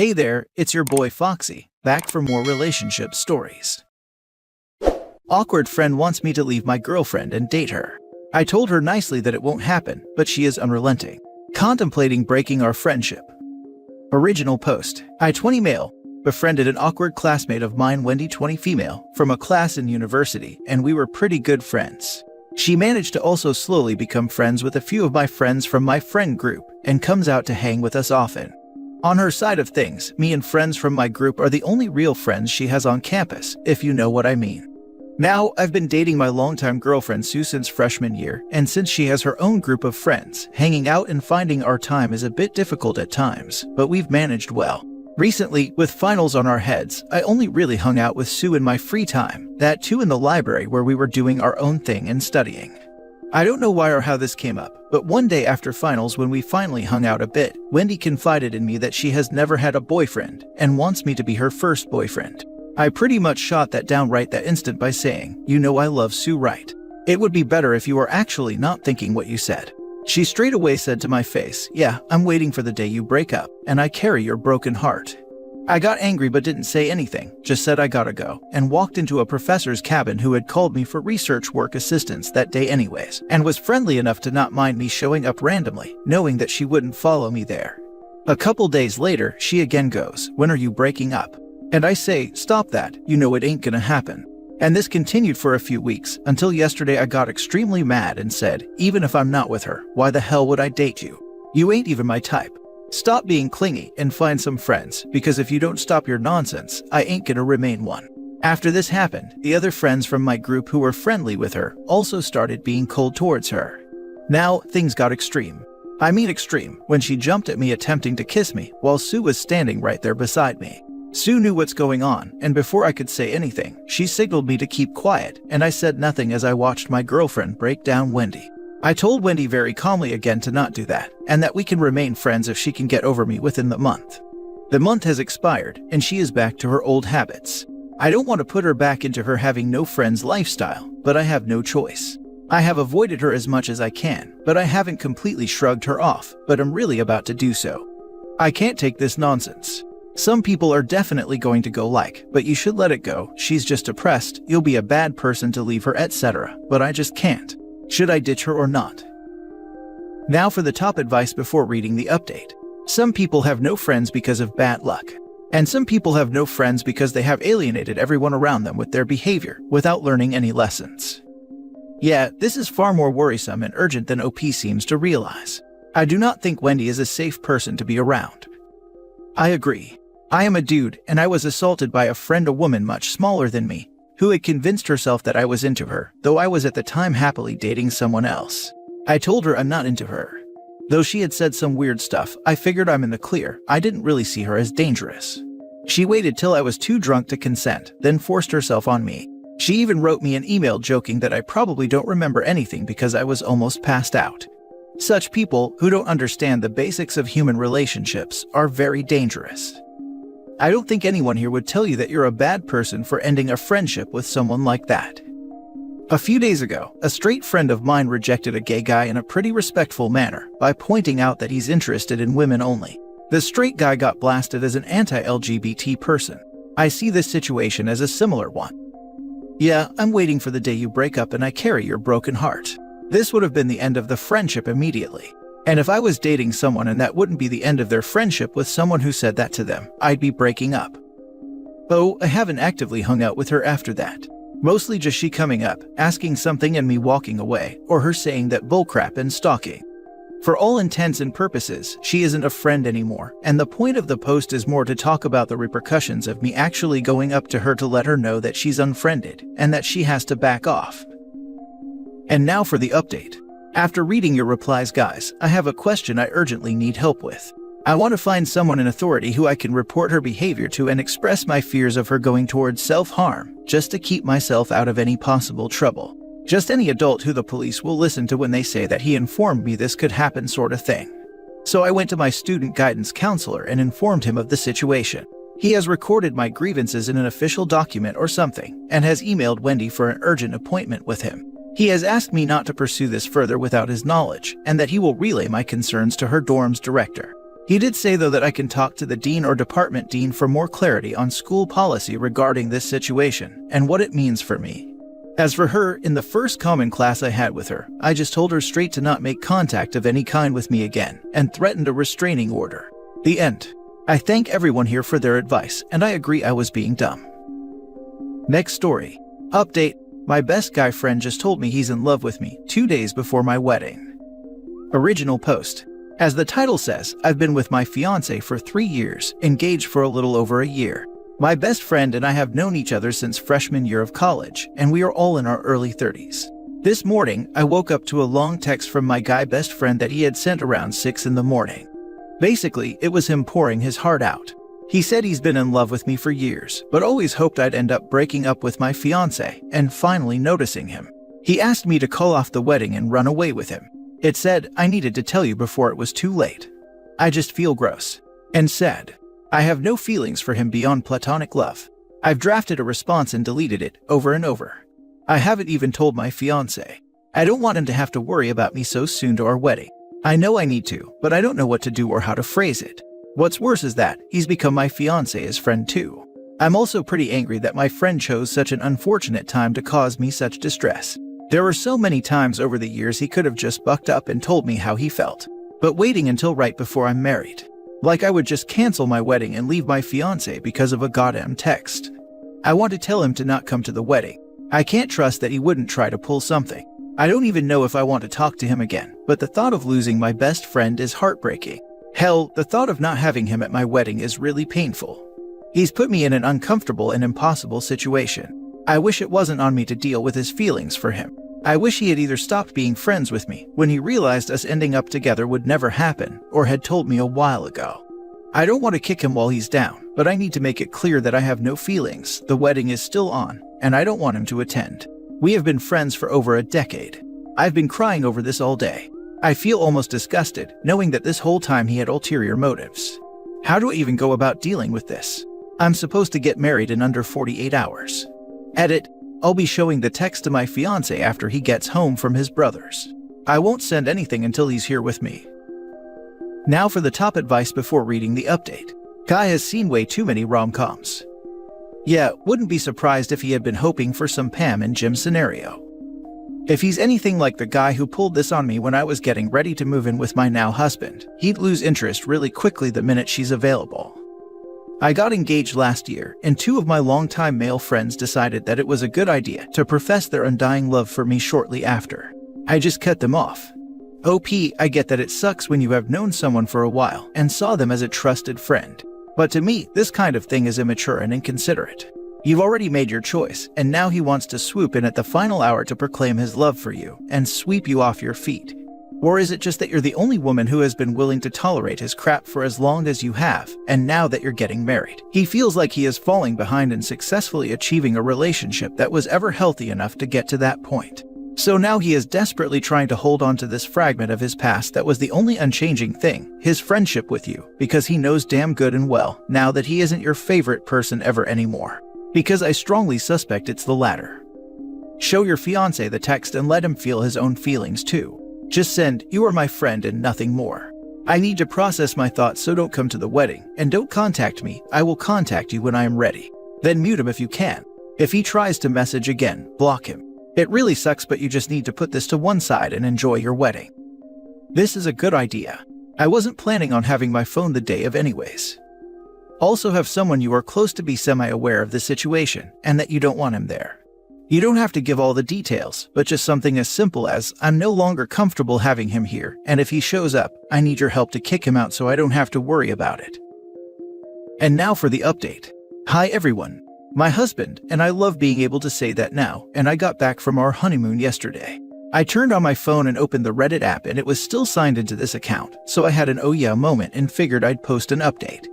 Hey there, it's your boy Foxy, back for more relationship stories. Awkward friend wants me to leave my girlfriend and date her. I told her nicely that it won't happen, but she is unrelenting, contemplating breaking our friendship. Original post, I 20 male, befriended an awkward classmate of mine, Wendy 20 female, from a class in university, and we were pretty good friends. She managed to also slowly become friends with a few of my friends from my friend group, and comes out to hang with us often. On her side of things, me and friends from my group are the only real friends she has on campus, if you know what I mean. Now, I've been dating my longtime girlfriend Sue since freshman year, and since she has her own group of friends, hanging out and finding our time is a bit difficult at times, but we've managed well. Recently, with finals on our heads, I only really hung out with Sue in my free time, that too in the library where we were doing our own thing and studying. I don't know why or how this came up, but one day after finals when we finally hung out a bit, Wendy confided in me that she has never had a boyfriend and wants me to be her first boyfriend. I pretty much shot that down right that instant by saying, "You know I love Sue, right? It would be better if you were actually not thinking what you said." She straight away said to my face, "Yeah, I'm waiting for the day you break up, and I carry your broken heart." I got angry but didn't say anything, just said I gotta go, and walked into a professor's cabin who had called me for research work assistance that day anyways, and was friendly enough to not mind me showing up randomly, knowing that she wouldn't follow me there. A couple days later, she again goes, "When are you breaking up?" And I say, "Stop that, you know it ain't gonna happen." And this continued for a few weeks, until yesterday I got extremely mad and said, "Even if I'm not with her, why the hell would I date you? You ain't even my type. Stop being clingy and find some friends, because if you don't stop your nonsense, I ain't gonna remain one." After this happened, the other friends from my group who were friendly with her also started being cold towards her. Now, things got extreme. I mean extreme, when she jumped at me attempting to kiss me while Sue was standing right there beside me. Sue knew what's going on, and before I could say anything, she signaled me to keep quiet, and I said nothing as I watched my girlfriend break down Wendy. I told Wendy very calmly again to not do that, and that we can remain friends if she can get over me within the month. The month has expired, and she is back to her old habits. I don't want to put her back into her having no friends lifestyle, but I have no choice. I have avoided her as much as I can, but I haven't completely shrugged her off, but I'm really about to do so. I can't take this nonsense. Some people are definitely going to go like, "But you should let it go, she's just depressed, you'll be a bad person to leave her, etc." But I just can't. Should I ditch her or not? Now for the top advice before reading the update. Some people have no friends because of bad luck. And some people have no friends because they have alienated everyone around them with their behavior without learning any lessons. Yeah, this is far more worrisome and urgent than OP seems to realize. I do not think Wendy is a safe person to be around. I agree. I am a dude, and I was assaulted by a friend, a woman much smaller than me, who had convinced herself that I was into her, though I was at the time happily dating someone else. I told her I'm not into her. Though she had said some weird stuff, I figured I'm in the clear. I didn't really see her as dangerous. She waited till I was too drunk to consent, then forced herself on me. She even wrote me an email joking that I probably don't remember anything because I was almost passed out. Such people, who don't understand the basics of human relationships, are very dangerous. I don't think anyone here would tell you that you're a bad person for ending a friendship with someone like that. A few days ago, a straight friend of mine rejected a gay guy in a pretty respectful manner by pointing out that he's interested in women only. The straight guy got blasted as an anti-LGBT person. I see this situation as a similar one. Yeah, I'm waiting for the day you break up and I carry your broken heart. This would have been the end of the friendship immediately. And if I was dating someone and that wouldn't be the end of their friendship with someone who said that to them, I'd be breaking up. Oh, I haven't actively hung out with her after that. Mostly just she coming up, asking something and me walking away, or her saying that bullcrap and stalking. For all intents and purposes, she isn't a friend anymore, and the point of the post is more to talk about the repercussions of me actually going up to her to let her know that she's unfriended, and that she has to back off. And now for the update. After reading your replies, guys, I have a question I urgently need help with. I want to find someone in authority who I can report her behavior to and express my fears of her going towards self-harm, just to keep myself out of any possible trouble. Just any adult who the police will listen to when they say that he informed me this could happen sort of thing. So I went to my student guidance counselor and informed him of the situation. He has recorded my grievances in an official document or something, and has emailed Wendy for an urgent appointment with him. He has asked me not to pursue this further without his knowledge, and that he will relay my concerns to her dorm's director. He did say though that I can talk to the dean or department dean for more clarity on school policy regarding this situation and what it means for me. As for her, in the first common class I had with her, I just told her straight to not make contact of any kind with me again and threatened a restraining order. The end. I thank everyone here for their advice, and I agree I was being dumb. Next story. Update. My best guy friend just told me he's in love with me 2 days before my wedding. Original post. As the title says, I've been with my fiance for 3 years, engaged for a little over a year. My best friend and I have known each other since freshman year of college, and we are all in our early 30s. This morning, I woke up to a long text from my guy best friend that he had sent around 6 in the morning. Basically, it was him pouring his heart out. He said he's been in love with me for years, but always hoped I'd end up breaking up with my fiance and finally noticing him. He asked me to call off the wedding and run away with him. It said I needed to tell you before it was too late. I just feel gross. And said, I have no feelings for him beyond platonic love. I've drafted a response and deleted it over and over. I haven't even told my fiance. I don't want him to have to worry about me so soon to our wedding. I know I need to, but I don't know what to do or how to phrase it. What's worse is that he's become my fiance's friend too. I'm also pretty angry that my friend chose such an unfortunate time to cause me such distress. There were so many times over the years he could have just bucked up and told me how he felt. But waiting until right before I'm married. Like I would just cancel my wedding and leave my fiance because of a goddamn text. I want to tell him to not come to the wedding. I can't trust that he wouldn't try to pull something. I don't even know if I want to talk to him again, but the thought of losing my best friend is heartbreaking. Hell, the thought of not having him at my wedding is really painful. He's put me in an uncomfortable and impossible situation. I wish it wasn't on me to deal with his feelings for him. I wish he had either stopped being friends with me when he realized us ending up together would never happen, or had told me a while ago. I don't want to kick him while he's down, but I need to make it clear that I have no feelings, the wedding is still on, and I don't want him to attend. We have been friends for over a decade. I've been crying over this all day. I feel almost disgusted, knowing that this whole time he had ulterior motives. How do I even go about dealing with this? I'm supposed to get married in under 48 hours. Edit. I'll be showing the text to my fiance after he gets home from his brother's. I won't send anything until he's here with me. Now for the top advice before reading the update. Kai has seen way too many rom-coms. Yeah, wouldn't be surprised if he had been hoping for some Pam and Jim scenario. If he's anything like the guy who pulled this on me when I was getting ready to move in with my now husband, he'd lose interest really quickly the minute she's available. I got engaged last year, and 2 of my longtime male friends decided that it was a good idea to profess their undying love for me shortly after. I just cut them off. OP, I get that it sucks when you have known someone for a while and saw them as a trusted friend. But to me, this kind of thing is immature and inconsiderate. You've already made your choice, and now he wants to swoop in at the final hour to proclaim his love for you and sweep you off your feet. Or is it just that you're the only woman who has been willing to tolerate his crap for as long as you have, and now that you're getting married, he feels like he is falling behind in successfully achieving a relationship that was ever healthy enough to get to that point? So now he is desperately trying to hold on to this fragment of his past that was the only unchanging thing, his friendship with you, because he knows damn good and well now that he isn't your favorite person ever anymore. Because I strongly suspect it's the latter. Show your fiancé the text and let him feel his own feelings too. Just send, "You are my friend," and nothing more. I need to process my thoughts, so don't come to the wedding, and don't contact me. I will contact you when I am ready. Then mute him if you can. If he tries to message again, block him. It really sucks, but you just need to put this to one side and enjoy your wedding. This is a good idea. I wasn't planning on having my phone the day of anyways. Also have someone you are close to be semi-aware of the situation and that you don't want him there. You don't have to give all the details, but just something as simple as, "I'm no longer comfortable having him here, and if he shows up, I need your help to kick him out so I don't have to worry about it." And now for the update. Hi everyone. My husband and I love being able to say that now, and I got back from our honeymoon yesterday. I turned on my phone and opened the Reddit app, and it was still signed into this account, so I had an oh yeah moment and figured I'd post an update.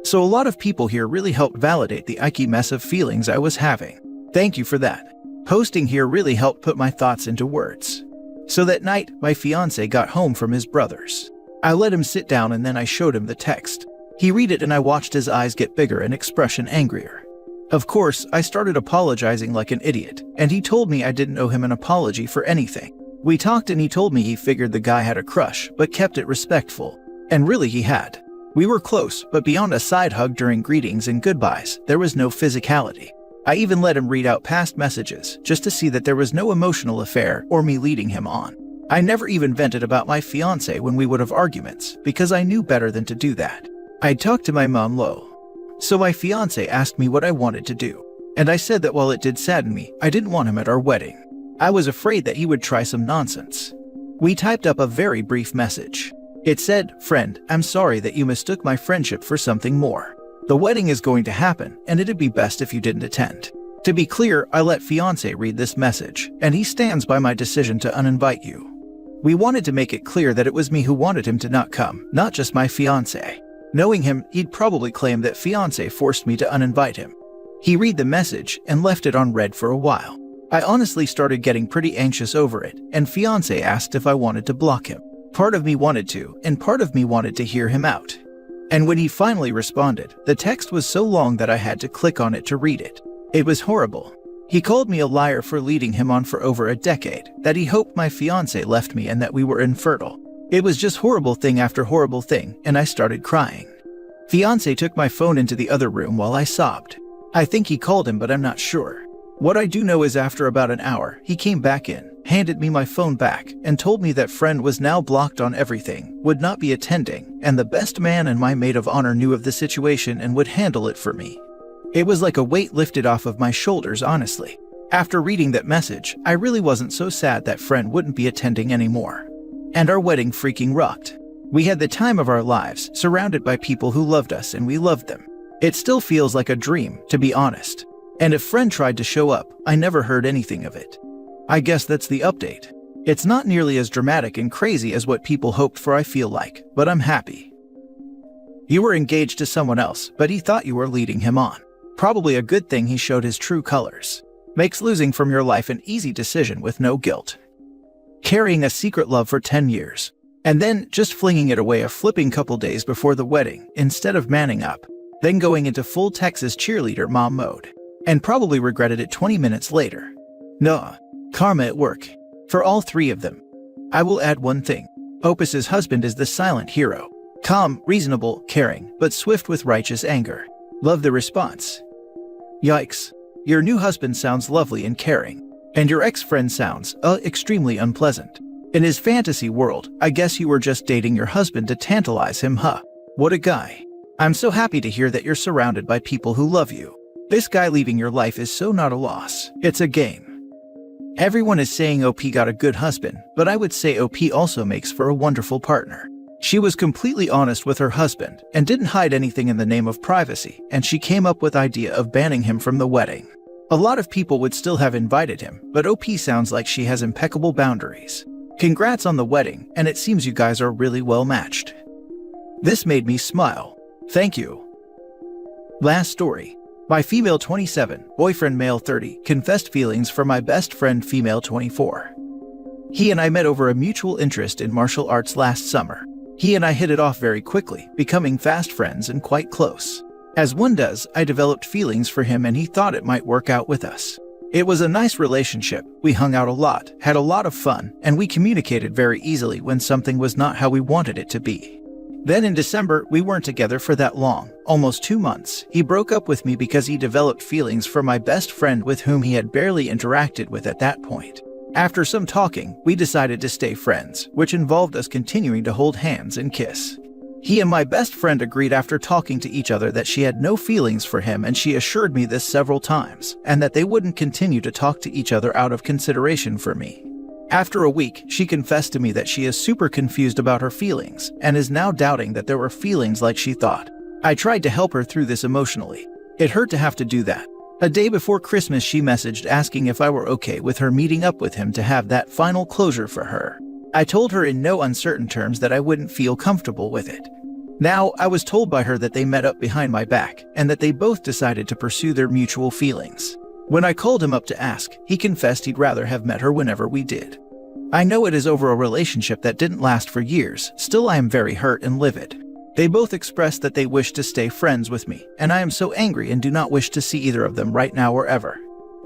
So a lot of people here really helped validate the icky mess of feelings I was having. Thank you for that. Posting here really helped put my thoughts into words. So that night, my fiancé got home from his brother's. I let him sit down and then I showed him the text. He read it and I watched his eyes get bigger and expression angrier. Of course, I started apologizing like an idiot, and he told me I didn't owe him an apology for anything. We talked and he told me he figured the guy had a crush, but kept it respectful. And really he had. We were close, but beyond a side hug during greetings and goodbyes, there was no physicality. I even let him read out past messages, just to see that there was no emotional affair or me leading him on. I never even vented about my fiancé when we would have arguments, because I knew better than to do that. I'd talk to my mom low. So my fiancé asked me what I wanted to do. And I said that while it did sadden me, I didn't want him at our wedding. I was afraid that he would try some nonsense. We typed up a very brief message. It said, "Friend, I'm sorry that you mistook my friendship for something more. The wedding is going to happen, and it'd be best if you didn't attend." To be clear, I let fiancé read this message, and he stands by my decision to uninvite you. We wanted to make it clear that it was me who wanted him to not come, not just my fiancé. Knowing him, he'd probably claim that fiancé forced me to uninvite him. He read the message and left it on read for a while. I honestly started getting pretty anxious over it, and fiancé asked if I wanted to block him. Part of me wanted to, and part of me wanted to hear him out. And when he finally responded, the text was so long that I had to click on it to read it. It was horrible. He called me a liar for leading him on for over a decade, that he hoped my fiancé left me and that we were infertile. It was just horrible thing after horrible thing, and I started crying. Fiancé took my phone into the other room while I sobbed. I think he called him, but I'm not sure. What I do know is after about an hour, he came back in, handed me my phone back, and told me that friend was now blocked on everything, would not be attending, and the best man and my maid of honor knew of the situation and would handle it for me. It was like a weight lifted off of my shoulders, honestly. After reading that message, I really wasn't so sad that friend wouldn't be attending anymore. And our wedding freaking rocked. We had the time of our lives, surrounded by people who loved us and we loved them. It still feels like a dream, to be honest. And if friend tried to show up, I never heard anything of it. I guess that's the update. It's not nearly as dramatic and crazy as what people hoped for, I feel like, but I'm happy. You were engaged to someone else, but he thought you were leading him on. Probably a good thing he showed his true colors. Makes losing from your life an easy decision with no guilt. Carrying a secret love for 10 years. And then just flinging it away a flipping couple days before the wedding, instead of manning up. Then going into full Texas cheerleader mom mode. And probably regretted it 20 minutes later. Nah, karma at work. For all three of them. I will add one thing. Opus's husband is the silent hero. Calm, reasonable, caring, but swift with righteous anger. Love the response. Yikes. Your new husband sounds lovely and caring. And your ex-friend sounds, extremely unpleasant. In his fantasy world, I guess you were just dating your husband to tantalize him, huh? What a guy. I'm so happy to hear that you're surrounded by people who love you. This guy leaving your life is so not a loss, it's a gain. Everyone is saying OP got a good husband, but I would say OP also makes for a wonderful partner. She was completely honest with her husband and didn't hide anything in the name of privacy, and she came up with the idea of banning him from the wedding. A lot of people would still have invited him, but OP sounds like she has impeccable boundaries. Congrats on the wedding, and it seems you guys are really well matched. This made me smile. Thank you. Last story. My female 27, boyfriend male 30, confessed feelings for my best friend female 24. He and I met over a mutual interest in martial arts last summer. He and I hit it off very quickly, becoming fast friends and quite close. As one does, I developed feelings for him and he thought it might work out with us. It was a nice relationship, we hung out a lot, had a lot of fun, and we communicated very easily when something was not how we wanted it to be. Then in December, we weren't together for that long, almost 2 months. He broke up with me because he developed feelings for my best friend with whom he had barely interacted with at that point. After some talking, we decided to stay friends, which involved us continuing to hold hands and kiss. He and my best friend agreed after talking to each other that she had no feelings for him, and she assured me this several times, and that they wouldn't continue to talk to each other out of consideration for me. After a week, she confessed to me that she is super confused about her feelings, and is now doubting that there were feelings like she thought. I tried to help her through this emotionally. It hurt to have to do that. A day before Christmas, she messaged asking if I were okay with her meeting up with him to have that final closure for her. I told her in no uncertain terms that I wouldn't feel comfortable with it. Now, I was told by her that they met up behind my back, and that they both decided to pursue their mutual feelings. When I called him up to ask, he confessed he'd rather have met her whenever we did. I know it is over a relationship that didn't last for years, still I am very hurt and livid. They both expressed that they wish to stay friends with me, and I am so angry and do not wish to see either of them right now or ever.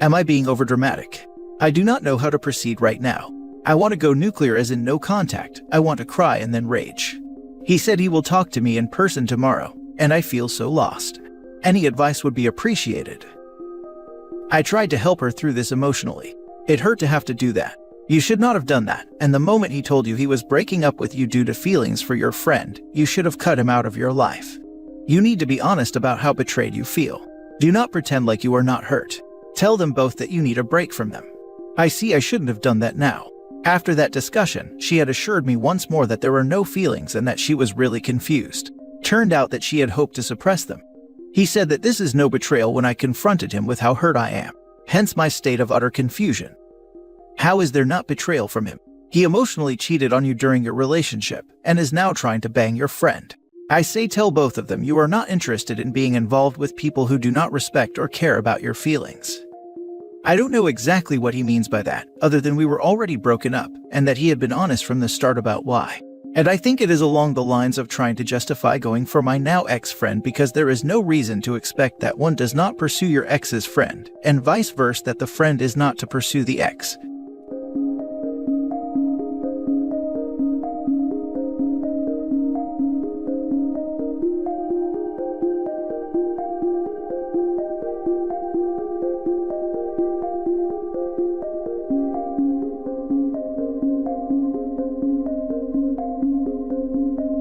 Am I being overdramatic? I do not know how to proceed right now. I want to go nuclear as in no contact. I want to cry and then rage. He said he will talk to me in person tomorrow, and I feel so lost. Any advice would be appreciated. I tried to help her through this emotionally. It hurt to have to do that. You should not have done that, and the moment he told you he was breaking up with you due to feelings for your friend, you should have cut him out of your life. You need to be honest about how betrayed you feel. Do not pretend like you are not hurt. Tell them both that you need a break from them. I see I shouldn't have done that now. After that discussion, she had assured me once more that there were no feelings and that she was really confused. Turned out that she had hoped to suppress them. He said that this is no betrayal when I confronted him with how hurt I am. Hence my state of utter confusion. How is there not betrayal from him? He emotionally cheated on you during your relationship and is now trying to bang your friend. I say tell both of them you are not interested in being involved with people who do not respect or care about your feelings. I don't know exactly what he means by that, other than we were already broken up and that he had been honest from the start about why. And I think it is along the lines of trying to justify going for my now ex-friend because there is no reason to expect that one does not pursue your ex's friend, and vice versa that the friend is not to pursue the ex.